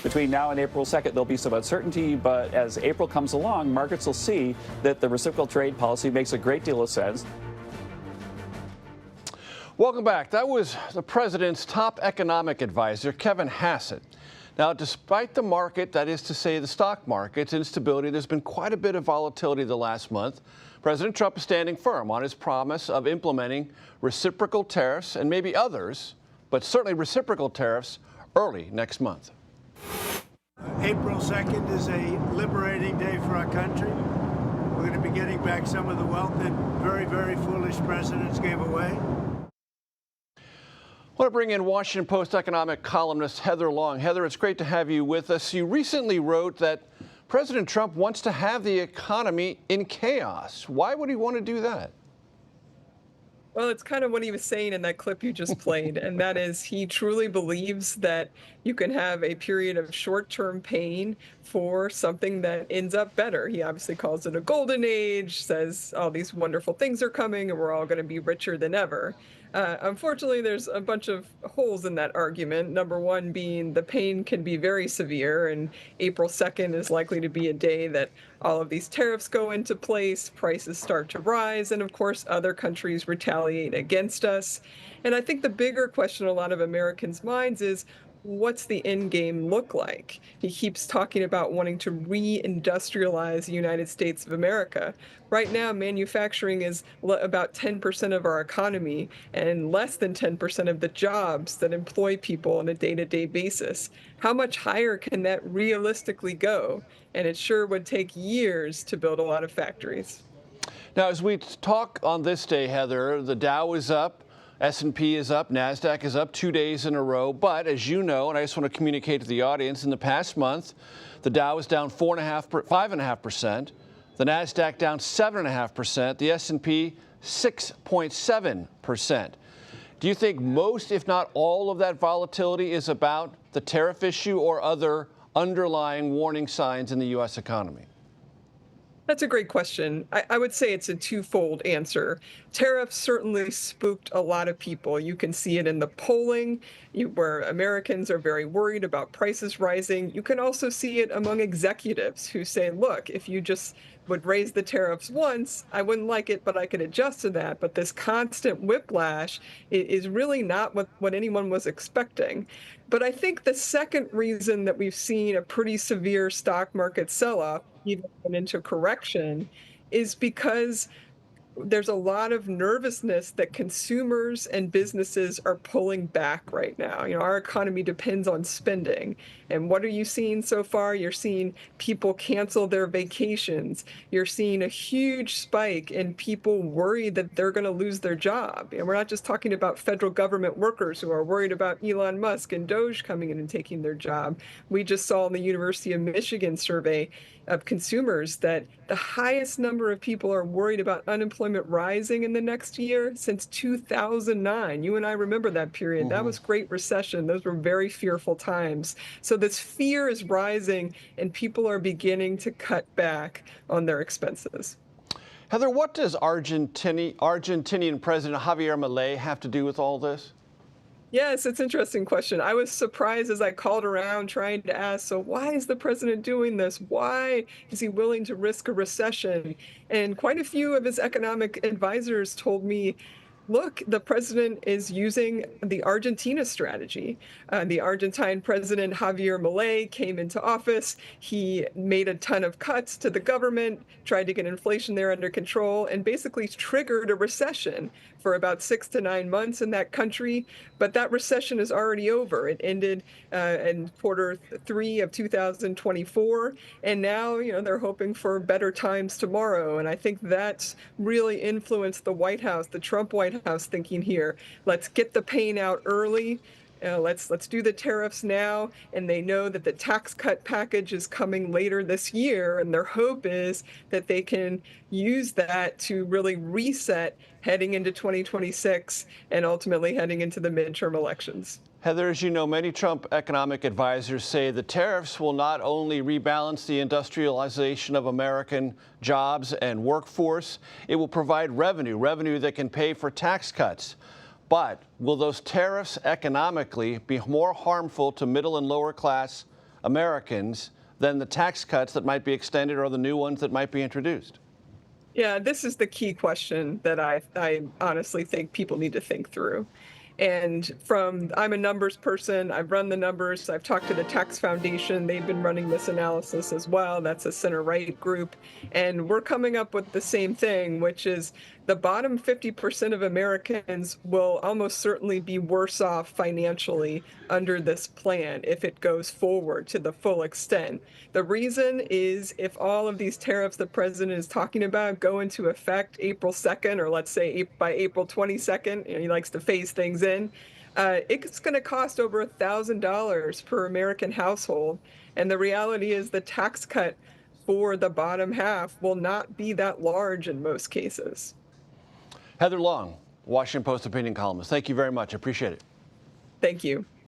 between now and April 2nd, there'll be some uncertainty, but as April comes along, markets will see that the reciprocal trade policy makes a great deal of sense. Welcome back. That was the president's top economic advisor, Kevin Hassett. Now, despite the market, that is to say the stock market's instability, there's been quite a bit of volatility the last month. President Trump is standing firm on his promise of implementing reciprocal tariffs and maybe others, but certainly reciprocal tariffs early next month. April 2nd is a liberating day for our country. We're going to be getting back some of the wealth that very, very foolish presidents gave away. I want to bring in Washington Post economic columnist Heather Long. Heather, it's great to have you with us. You recently wrote that President Trump wants to have the economy in chaos. Why would he want to do that? Well, it's kind of what he was saying in that clip you just played, and that is he truly believes that you can have a period of short-term pain for something that ends up better. He obviously calls it a golden age, says all these wonderful things are coming and we're all going to be richer than ever. Unfortunately, there's a bunch of holes in that argument. Number one being the pain can be very severe, and April 2nd is likely to be a day that all of these tariffs go into place, prices start to rise, and of course, other countries retaliate against us. And I think the bigger question in a lot of Americans' minds is, what's the end game look like? He keeps talking about wanting to re-industrialize the United States of America. Right now, manufacturing is about 10% of our economy and less than 10% of the jobs that employ people on a day-to-day basis. How much higher can that realistically go? And it sure would take years to build a lot of factories. Now, as we talk on this day, Heather, the Dow is up. S&P is up, NASDAQ is up 2 days in a row. But as you know, and I just want to communicate to the audience, in the past month, the Dow is down 5.5%, the NASDAQ down 7.5%, the S&P 6.7%. Do you think most, if not all, of that volatility is about the tariff issue or other underlying warning signs in the U.S. economy? That's a great question. I would say it's a twofold answer. Tariffs certainly spooked a lot of people. You can see it in the polling, where Americans are very worried about prices rising. You can also see it among executives who say, look, if you just would raise the tariffs once, I wouldn't like it, but I could adjust to that. But this constant whiplash is really not what anyone was expecting. But I think the second reason that we've seen a pretty severe stock market sell-off, even into correction, is because there's a lot of nervousness that consumers and businesses are pulling back right now. Our economy depends on spending. And what are you seeing so far? You're seeing people cancel their vacations. You're seeing a huge spike in people worried that they're going to lose their job. And we're not just talking about federal government workers who are worried about Elon Musk and Doge coming in and taking their job. We just saw in the University of Michigan survey of consumers that the highest number of people are worried about unemployment rising in the next year since 2009. You and I remember that period. That was Great Recession. Those were very fearful times. So this fear is rising and people are beginning to cut back on their expenses. Heather, what does Argentinian President Javier Milei have to do with all this? Yes, it's an interesting question. I was surprised as I called around trying to ask, so why is the president doing this? Why is he willing to risk a recession? And quite a few of his economic advisors told me, look, the president is using the Argentina strategy. The Argentine president, Javier Milei, came into office. He made a ton of cuts to the government, tried to get inflation there under control, and basically triggered a recession for about 6 to 9 months in that country. But that recession is already over. It ended in Q3 of 2024. And now, they're hoping for better times tomorrow. And I think that's really influenced the White House, the Trump White House thinking here. Let's get the pain out early. Let's do the tariffs now, and they know that the tax cut package is coming later this year, and their hope is that they can use that to really reset heading into 2026 and ultimately heading into the midterm elections. Heather, as you know, many Trump economic advisors say the tariffs will not only rebalance the industrialization of American jobs and workforce, it will provide revenue that can pay for tax cuts. But will those tariffs economically be more harmful to middle and lower class Americans than the tax cuts that might be extended or the new ones that might be introduced? Yeah, this is the key question that I honestly think people need to think through. And I'm a numbers person. I've run the numbers. I've talked to the Tax Foundation. They've been running this analysis as well. That's a center-right group. And we're coming up with the same thing, which is the bottom 50% of Americans will almost certainly be worse off financially under this plan if it goes forward to the full extent. The reason is if all of these tariffs the president is talking about go into effect April 2nd, or let's say by April 22nd, and he likes to phase things in, it's going to cost over $1,000 per American household. And the reality is the tax cut for the bottom half will not be that large in most cases. Heather Long, Washington Post opinion columnist. Thank you very much. I appreciate it. Thank you.